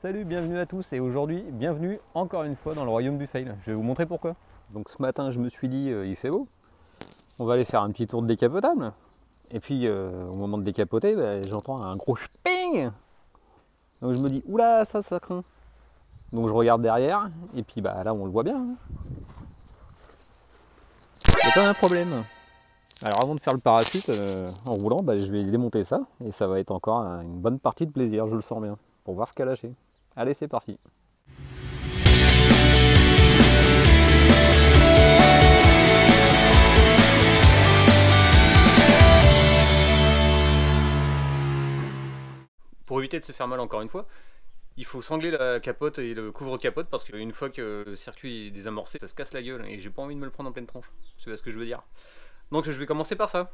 Salut, bienvenue à tous et aujourd'hui, bienvenue encore une fois dans le royaume du fail. Je vais vous montrer pourquoi. Donc ce matin, je me suis dit, il fait beau, on va aller faire un petit tour de décapotable. Et puis au moment de décapoter, j'entends un gros ping. Donc je me dis, oula, ça craint. Donc je regarde derrière et puis là on le voit bien. Hein. Il y a quand même un problème. Alors avant de faire le parachute en roulant, je vais démonter ça et ça va être encore une bonne partie de plaisir, je le sens bien, pour voir ce qu'a lâché. Allez, c'est parti. Pour éviter de se faire mal encore une fois, il faut sangler la capote et le couvre-capote parce qu'une fois que le circuit est désamorcé, ça se casse la gueule et j'ai pas envie de me le prendre en pleine tronche. C'est ce que je veux dire. Donc je vais commencer par ça.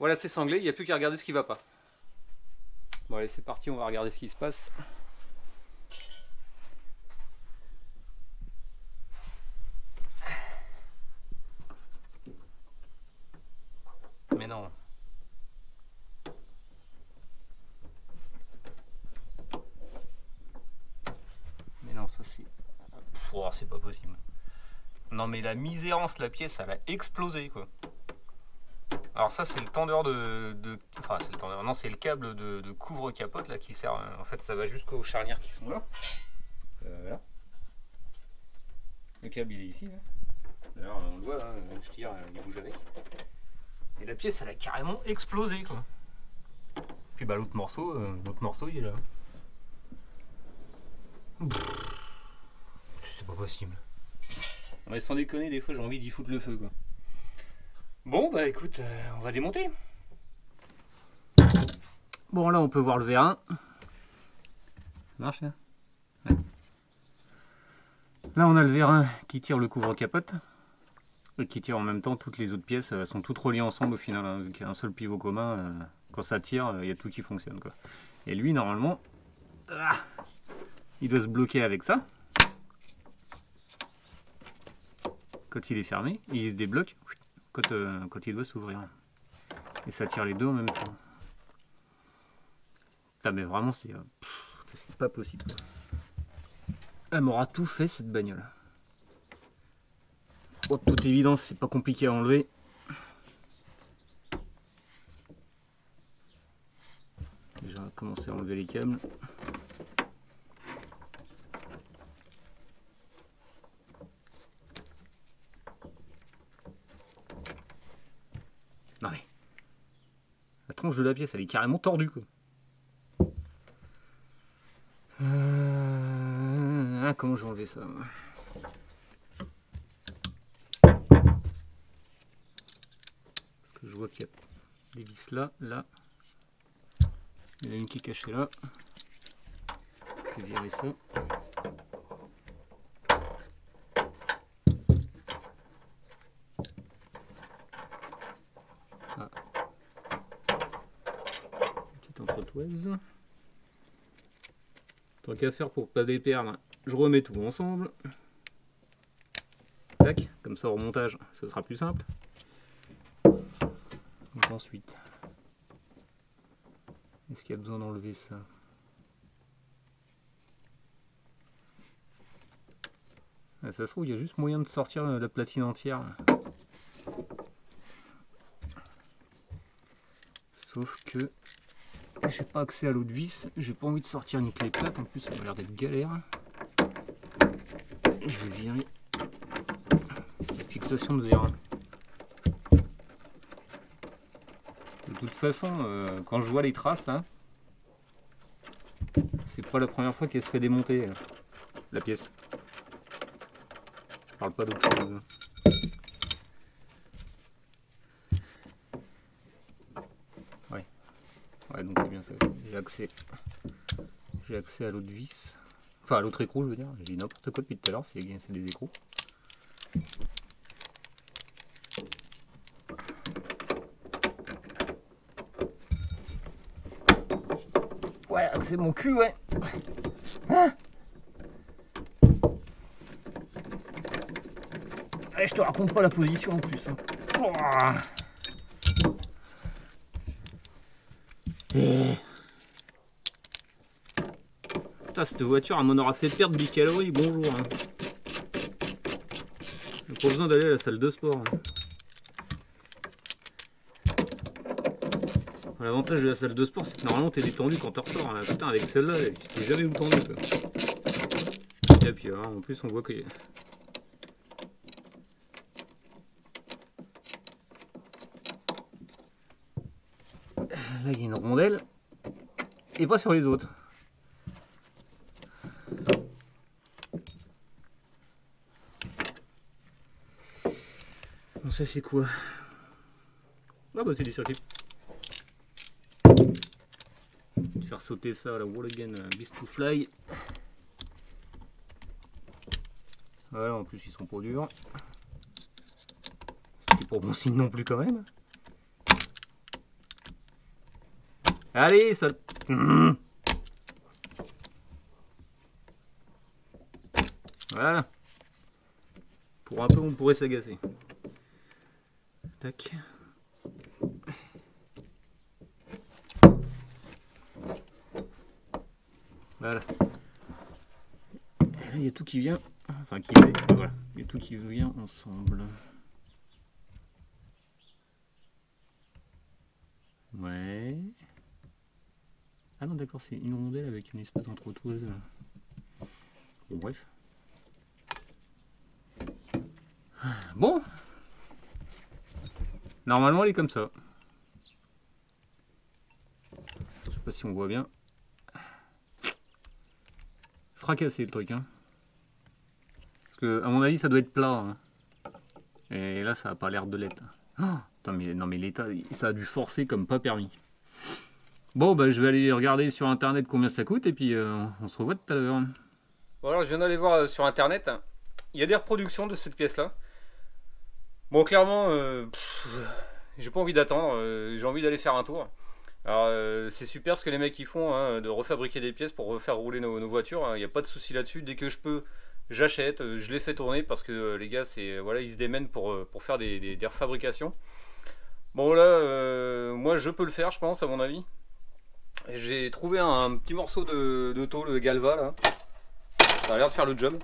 Voilà, c'est sanglé, il n'y a plus qu'à regarder ce qui va pas. Bon allez, c'est parti, on va regarder ce qui se passe. Mais non. Mais non, ça c'est... Oh, c'est pas possible. Non mais la misérance, la pièce, elle a explosé quoi. Alors ça c'est le tendeur enfin c'est le tendeur, non c'est le câble de couvre-capote là qui sert, en fait ça va jusqu'aux charnières qui sont là. Voilà. Le câble il est ici. D'ailleurs on le voit, hein, je tire, il bouge avec. Et la pièce elle a carrément explosé quoi. Puis l'autre morceau il est là. C'est pas possible. Mais sans déconner, des fois j'ai envie d'y foutre le feu quoi. Bon écoute, on va démonter. Bon là on peut voir le vérin. Ça marche là. Ouais. Là on a le vérin qui tire le couvre-capote. Et qui tire en même temps toutes les autres pièces, elles sont toutes reliées ensemble au final, hein, vu qu'il y a un seul pivot commun, quand ça tire, il y a tout qui fonctionne quoi. Et lui normalement, il doit se bloquer avec ça. Quand il est fermé, et il se débloque quand il doit s'ouvrir. Et ça tire les deux en même temps. Putain mais vraiment c'est pas possible quoi. Elle m'aura tout fait cette bagnole. Bon, de toute évidence c'est pas compliqué à enlever. Déjà on va commencer à enlever les câbles. Non mais la tronche de la pièce elle est carrément tordue quoi. Comment j'ai enlevé ça? Parce que je vois qu'il y a des vis là, là. Il y en a une qui est cachée là. Je vais virer ça. Ah. Petite entretoise. Tant qu'à faire pour pas déperdre, je remets tout ensemble. Tac, comme ça au remontage, ce sera plus simple. Donc ensuite, est-ce qu'il y a besoin d'enlever ça? Ça se trouve, il y a juste moyen de sortir la platine entière. Sauf que j'ai pas accès à l'autre vis, j'ai pas envie de sortir une clé plate, en plus ça a l'air d'être galère. Et je vais virer la fixation de vérin. De toute façon, quand je vois les traces là, c'est pas la première fois qu'elle se fait démonter la pièce. Je parle pas d'autre chose. Ouais, donc c'est bien ça. J'ai accès à l'autre vis. Enfin, à l'autre écrou, je veux dire. J'ai dit n'importe quoi depuis tout à l'heure, c'est des écrous. Ouais, c'est mon cul, ouais. Hein? Et je te raconte pas la position en plus. Hein. Oh. Putain, cette voiture, elle m'en aura fait perdre 10 calories, bonjour. Hein. J'ai pas besoin d'aller à la salle de sport. Hein. L'avantage de la salle de sport, c'est que normalement t'es détendu quand tu ressors. Hein. Putain, avec celle-là, tu t'es jamais détendu. Et puis hein, en plus, on voit que. Là, il y a une rondelle. Et pas sur les autres. Bon, ça c'est quoi? Ah bah c'est des circuits. Faire sauter ça à la Wall Again Beast to Fly. Voilà, en plus ils sont pas durs. C'est pour bon signe non plus quand même. Allez, ça. Voilà. Pour un peu, on pourrait s'agacer. Tac. Voilà. Il y a tout qui vient. Enfin, qui fait. Voilà. Il y a tout qui vient ensemble. Ouais. Ah non, d'accord, c'est une rondelle avec une espèce d'entreteuse. Bon, bref. Bon. Normalement, elle est comme ça. Je sais pas si on voit bien. Fracassé le truc. Hein. Parce que, à mon avis, ça doit être plat. Hein. Et là, ça n'a pas l'air de l'être. Oh, putain, mais non, mais l'état, ça a dû forcer comme pas permis. Bon, bah, je vais aller regarder sur internet combien ça coûte et puis on se revoit tout à l'heure. Bon, alors je viens d'aller voir sur internet. Il y a des reproductions de cette pièce-là. Bon, clairement, j'ai pas envie d'attendre. J'ai envie d'aller faire un tour. Alors, c'est super ce que les mecs ils font, hein, de refabriquer des pièces pour refaire rouler nos voitures. Il n'y a pas de souci là-dessus. Dès que je peux, j'achète. Je les fais tourner parce que les gars, voilà, ils se démènent pour faire des refabrications. Bon, là, moi, je peux le faire, je pense, à mon avis. J'ai trouvé un petit morceau de tôle Galva là. Ça a l'air de faire le job.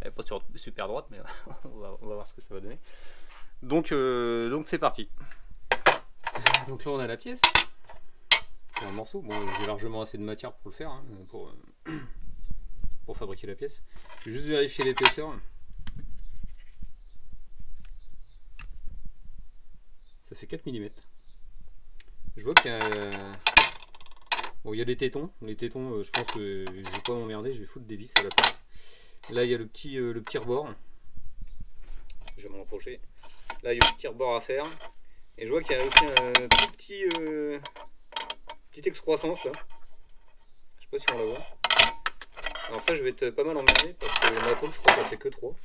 Elle n'est pas super droite, mais on va voir ce que ça va donner. Donc c'est parti. Donc là on a la pièce. Pour un morceau. Bon, j'ai largement assez de matière pour le faire, hein, pour fabriquer la pièce. Je vais juste vérifier l'épaisseur. Ça fait 4 mm. Je vois qu'il y a... Bon, il y a des tétons. Les tétons, je pense que je vais pas m'emmerder, je vais foutre des vis à la place. Là, il y a le petit rebord. Je vais m'en approcher. Là, il y a le petit rebord à faire. Et je vois qu'il y a aussi un tout petite excroissance là. Je sais pas si on la voit. Alors ça, je vais être pas mal emmerdé parce que ma tôle, je crois qu'elle fait que 3.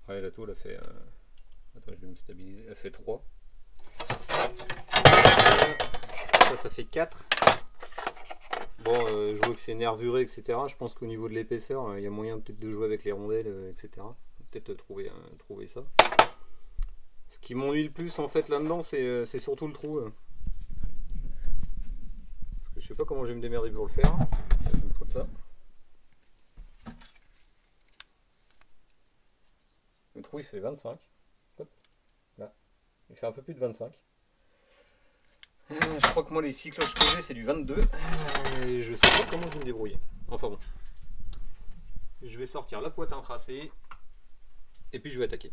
Ouais, la tôle a fait... Attends, je vais me stabiliser. Elle fait 3. Ça fait 4. Bon, je vois que c'est nervuré, etc. Je pense qu'au niveau de l'épaisseur, il y a moyen peut-être de jouer avec les rondelles, etc. Peut-être trouver ça. Ce qui m'ennuie le plus en fait là-dedans, c'est surtout le trou. Parce que je sais pas comment je vais me démerder pour le faire. Je vais me foutre là. Le trou il fait 25. Hop. Là. Il fait un peu plus de 25. Je crois que moi les cycloches que j'ai c'est du 22. Et je sais pas comment je vais me débrouiller. Enfin bon. Je vais sortir la pointe tracée. Et puis je vais attaquer.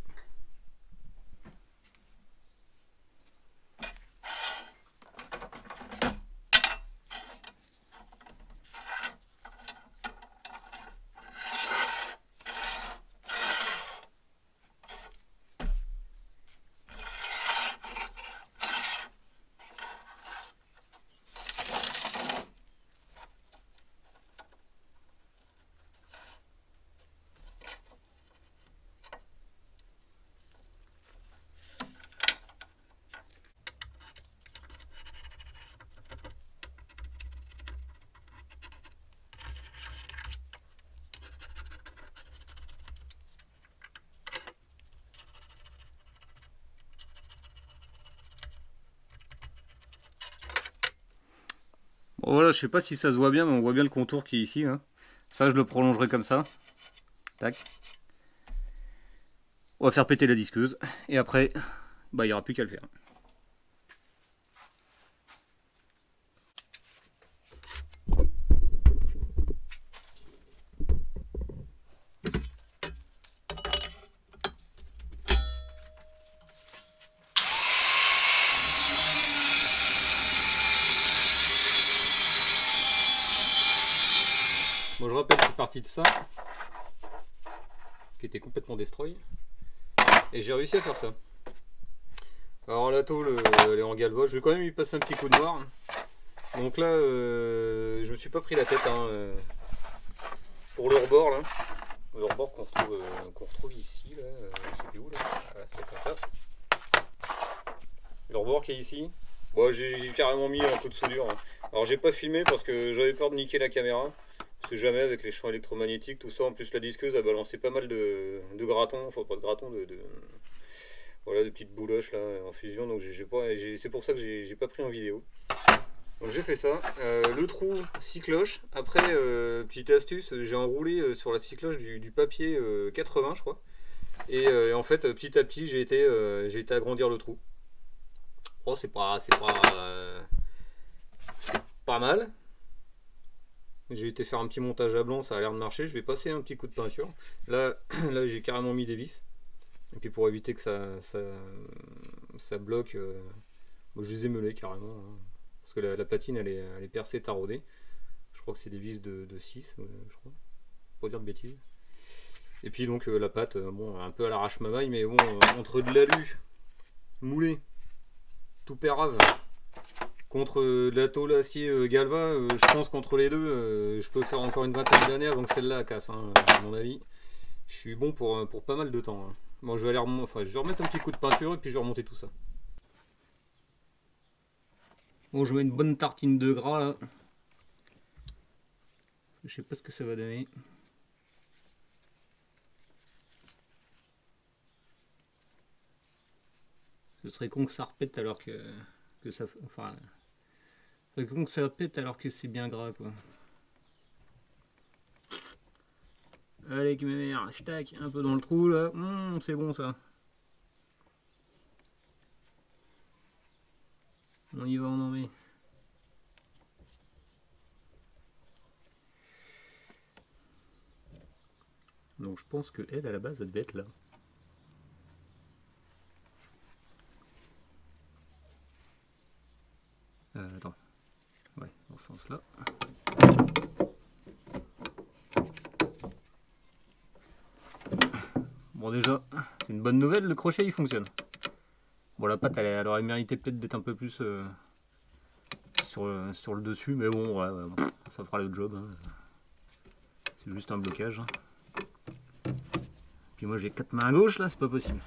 Bon voilà, je sais pas si ça se voit bien, mais on voit bien le contour qui est ici. Hein. Ça, je le prolongerai comme ça. Tac. On va faire péter la disqueuse. Et après, bah, il n'y aura plus qu'à le faire. Bon, je rappelle, c'est parti de ça, qui était complètement destroy, et j'ai réussi à faire ça. Alors la tôle, elle est en galva, je vais quand même lui passer un petit coup de noir. Donc là, je me suis pas pris la tête hein, pour le rebord là, le rebord qu'on retrouve ici, là, je sais plus où là, voilà, c'est comme ça. Le rebord qui est ici, bon, j'ai carrément mis un coup de soudure. Hein. Alors j'ai pas filmé parce que j'avais peur de niquer la caméra. Parce que jamais avec les champs électromagnétiques, tout ça, en plus la disqueuse a balancé pas mal de gratons, enfin pas de gratons, voilà, de petites bouloches là en fusion, donc c'est pour ça que j'ai pas pris en vidéo. Donc j'ai fait ça. Le trou 6 cloches. Après, petite astuce, j'ai enroulé sur la 6 cloches du papier 80 je crois. Et en fait, petit à petit, j'ai été agrandir le trou. Oh, c'est pas mal. J'ai été faire un petit montage à blanc, ça a l'air de marcher. Je vais passer un petit coup de peinture. Là j'ai carrément mis des vis. Et puis pour éviter que ça bloque, bon, je les ai meulés carrément. Hein. Parce que la platine elle est percée, taraudée. Je crois que c'est des vis de 6, je crois. Pas dire de bêtises. Et puis donc la pâte, bon, un peu à l'arrache mamaille, mais bon, entre de l'alu moulé, tout pérave, contre de la tôle acier galva, je pense qu'entre les deux, je peux faire encore une vingtaine d'années avant que celle-là casse, hein, à mon avis. Je suis bon pour pas mal de temps. Hein. Bon, je vais remettre un petit coup de peinture et puis je vais remonter tout ça. Bon, je mets une bonne tartine de gras là. Je sais pas ce que ça va donner. Ce serait con que ça repète alors que ça... Enfin... Ce serait con que ça repète alors que c'est bien gras quoi. Allez, ma mère, tac, un peu dans le trou là. C'est bon ça. On y va, on en met. Donc je pense que elle à la base elle devait être là. Attends. Ouais, dans ce sens là. Bon déjà, c'est une bonne nouvelle, le crochet il fonctionne. Bon la pâte elle aurait mérité peut-être d'être un peu plus sur le dessus, mais bon ouais, ça fera le job. Hein. C'est juste un blocage. Puis moi j'ai 4 mains à gauche là, c'est pas possible.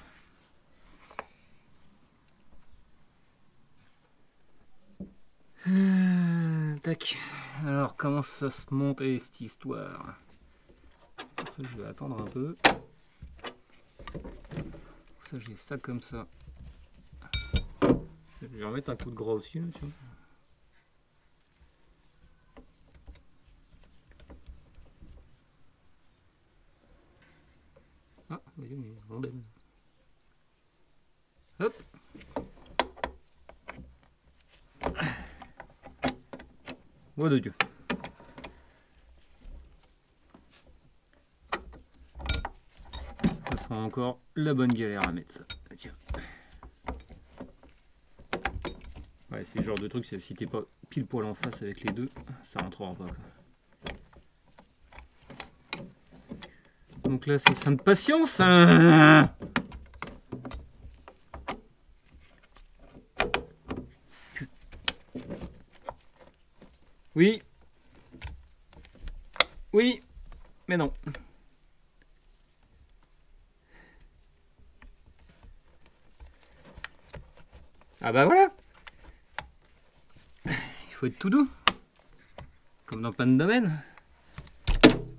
Tac. Alors comment ça se montait cette histoire? Pour ça je vais attendre un peu. Pour ça j'ai ça comme ça. Je vais remettre un coup de gras aussi là, tiens. Ah, voyez, mais rondelle. Hop. Voix de Dieu. Ça sera encore la bonne galère à mettre ça. Tiens. Ouais, c'est le genre de truc, si t'es pas pile poil en face avec les deux, ça rentrera pas. Quoi. Donc là, c'est sainte patience. Hein. Oui. Oui. Mais non. Ah bah voilà. Il faut être tout doux. Comme dans plein de domaines.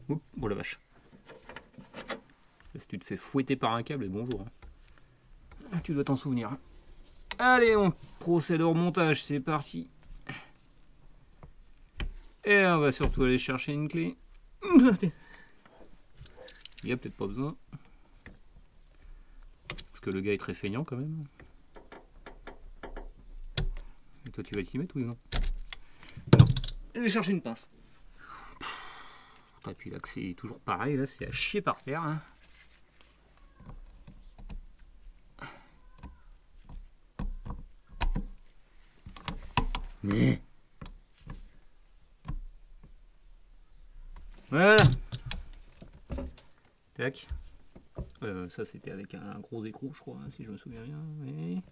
Oups, oh la vache. Si tu te fais fouetter par un câble, et bonjour. Hein. Tu dois t'en souvenir. Allez, on procède au remontage, c'est parti. Et on va surtout aller chercher une clé. Il n'y a peut-être pas besoin. Parce que le gars est très feignant quand même. Et toi tu vas t'y mettre, oui ou non? Non. Je vais chercher une pince. Et puis là c'est toujours pareil, là c'est à chier par terre. Hein. Mais... Voilà. Tac. Ça c'était avec un gros écrou je crois, hein, si je me souviens bien. Mais...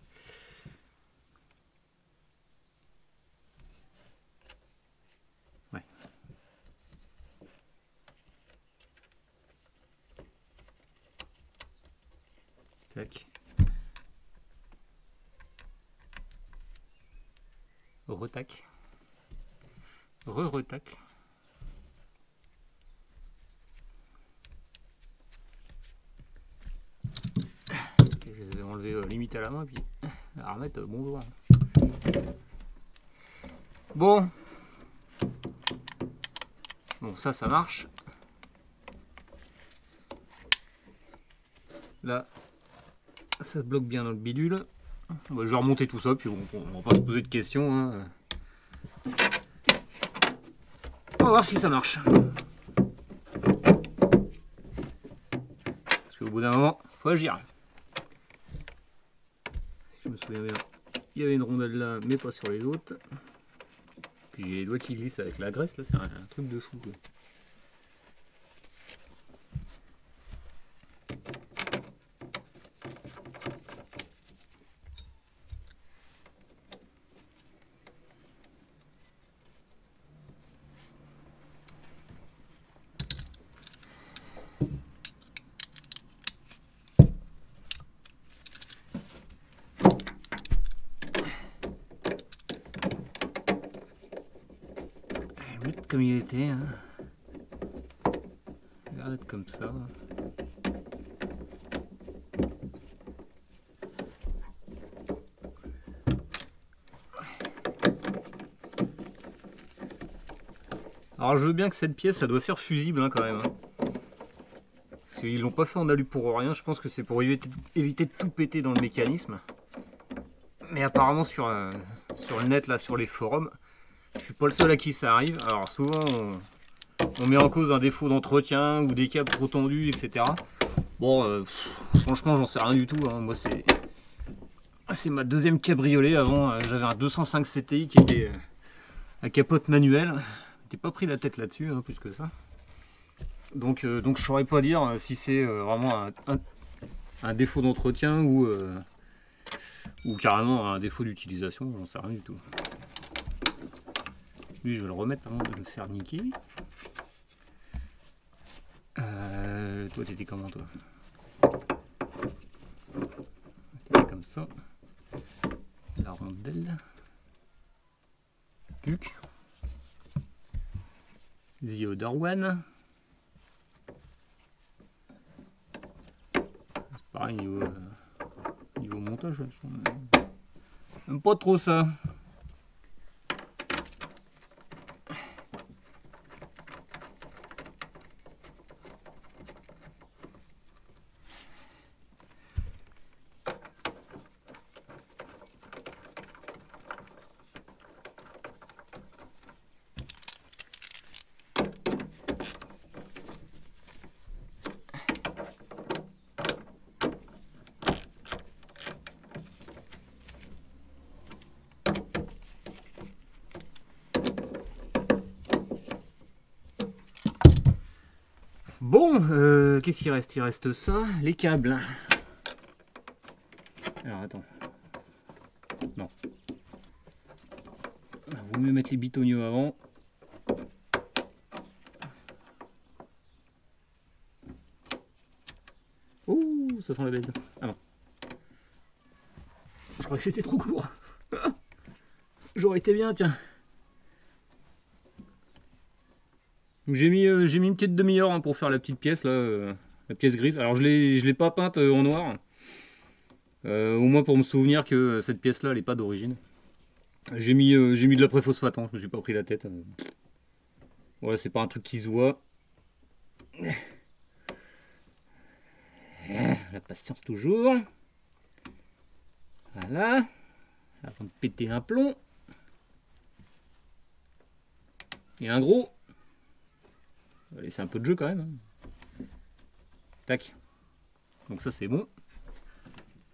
Ouais. Tac. Retac. Re-retac. Je les avais enlevés limite à la main, puis à remettre bonjour. Bon. Bon, ça marche. Là, ça se bloque bien dans le bidule. Bah, je vais remonter tout ça, puis on va pas se poser de questions. Hein. On va voir si ça marche. Parce qu'au bout d'un moment, faut agir. Si je me souviens bien, il y avait une rondelle là, mais pas sur les autres. Puis j'ai les doigts qui glissent avec la graisse, là, c'est un truc de fou. Quoi. Comme il était, hein. Il a l'air d'être comme ça. Alors je veux bien que cette pièce, ça doit faire fusible hein, quand même. Hein. Parce qu'ils l'ont pas fait en alu pour rien, je pense que c'est pour éviter de tout péter dans le mécanisme. Mais apparemment sur le net, là, sur les forums, je suis pas le seul à qui ça arrive. Alors souvent on met en cause un défaut d'entretien ou des câbles trop tendus, etc. Bon, franchement j'en sais rien du tout. Hein. Moi c'est ma deuxième cabriolet. Avant j'avais un 205 CTI qui était à capote manuelle. J'ai pas pris la tête là-dessus, hein, plus que ça. Donc je saurais pas dire si c'est vraiment un défaut d'entretien ou carrément un défaut d'utilisation, j'en sais rien du tout. Lui je vais le remettre avant de le faire niquer. Toi t'étais comment toi? T'étais comme ça. La rondelle. Luc. The Other One. C'est pareil niveau montage, j'aime pas trop ça. Bon, qu'est-ce qu'il reste? Il reste ça, les câbles. Alors attends. Non. Vaut mieux mettre les bitoniaux avant. Ouh, ça sent la baise. Ah non. Je crois que c'était trop court. J'aurais été bien, tiens. J'ai mis une petite demi-heure hein, pour faire la petite pièce là, la pièce grise. Alors je l'ai pas peinte en noir, au moins pour me souvenir que cette pièce là elle est pas d'origine. J'ai mis de la préphosphate, hein, je me suis pas pris la tête. Ouais, c'est pas un truc qui se voit. La patience toujours. Voilà. Avant de péter un plomb. Et un gros. On va laisser un peu de jeu quand même. Tac. Donc ça c'est bon.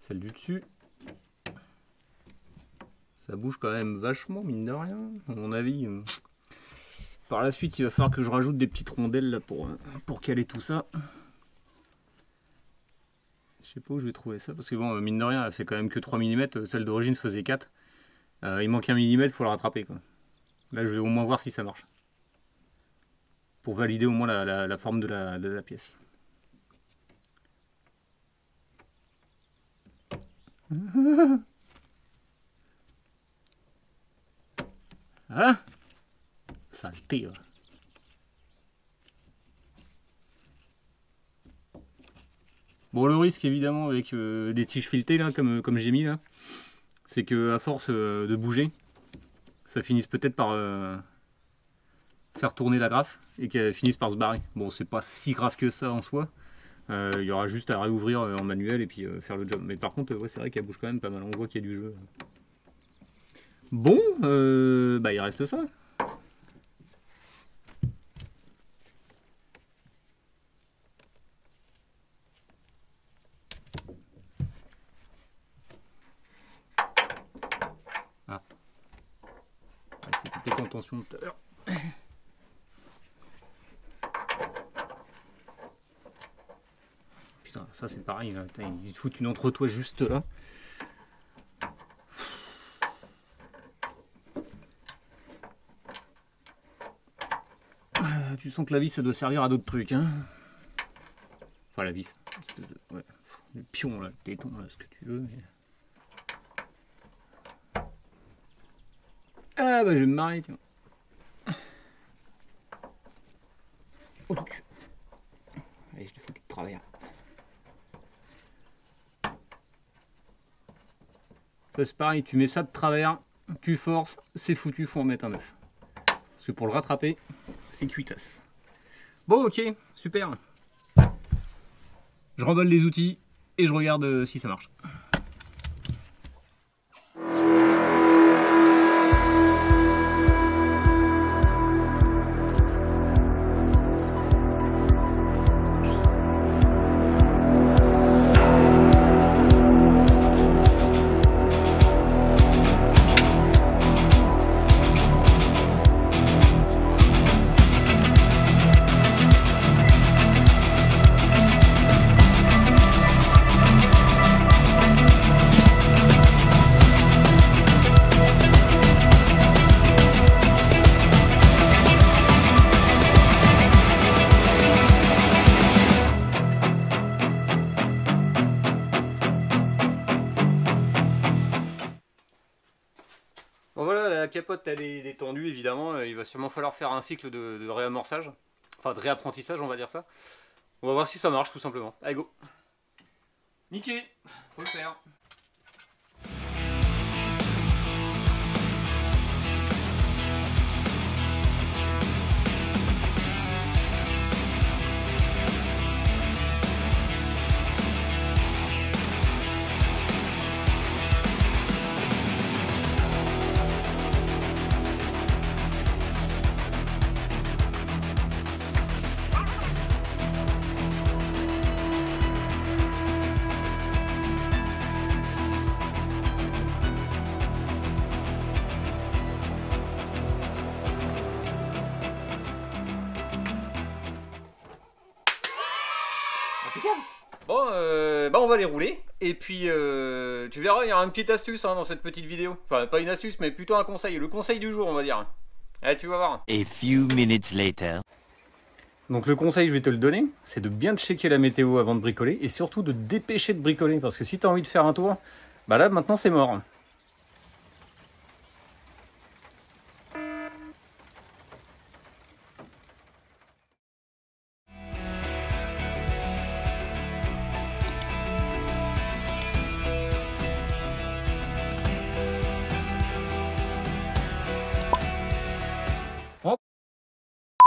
Celle du dessus. Ça bouge quand même vachement, mine de rien. À mon avis. Par la suite, il va falloir que je rajoute des petites rondelles là pour caler tout ça. Je sais pas où je vais trouver ça. Parce que bon, mine de rien, elle fait quand même que 3 mm. Celle d'origine faisait 4. Il manque 1 mm, il faut la rattraper, quoi. Là, je vais au moins voir si ça marche. Pour valider au moins la forme de la pièce. Ah, saleté, ouais. Bon, le risque évidemment avec des tiges filetées là, comme j'ai mis là, c'est que à force de bouger, ça finisse peut-être par faire tourner la graffe et qu'elle finisse par se barrer. Bon, c'est pas si grave que ça en soi. Il y aura juste à réouvrir en manuel et puis faire le job. Mais par contre, ouais, c'est vrai qu'elle bouge quand même pas mal. On voit qu'il y a du jeu. Bon, bah il reste ça. Ah. C'était pété en tension tout à l'heure. Putain, ça c'est pareil. Là. Ils te foutent une entre-toi juste là. Tu sens que la vis ça doit servir à d'autres trucs. Hein. Enfin la vis. Ouais. Le pion là, le téton là, ce que tu veux. Mais... Ah bah je vais me marrer tiens. Oh tout cul. Allez, je l'ai foutu de travers. Ça c'est pareil, tu mets ça de travers, tu forces, c'est foutu, faut en mettre un neuf. Parce que pour le rattraper, c'est cuitasse. Bon ok, super. Je remballe les outils et je regarde si ça marche. Bon voilà, la capote elle est détendue évidemment, il va sûrement falloir faire un cycle de réamorçage, enfin de réapprentissage on va dire ça. On va voir si ça marche tout simplement. Allez go. Nickel, faut le faire. Bon, bah on va les rouler. Et puis, tu verras, il y aura une petite astuce hein, dans cette petite vidéo. Enfin, pas une astuce, mais plutôt un conseil. Le conseil du jour, on va dire. Allez, tu vas voir. A few minutes later. Donc le conseil, je vais te le donner, c'est de bien checker la météo avant de bricoler. Et surtout de dépêcher de bricoler. Parce que si tu as envie de faire un tour, bah là, maintenant, c'est mort.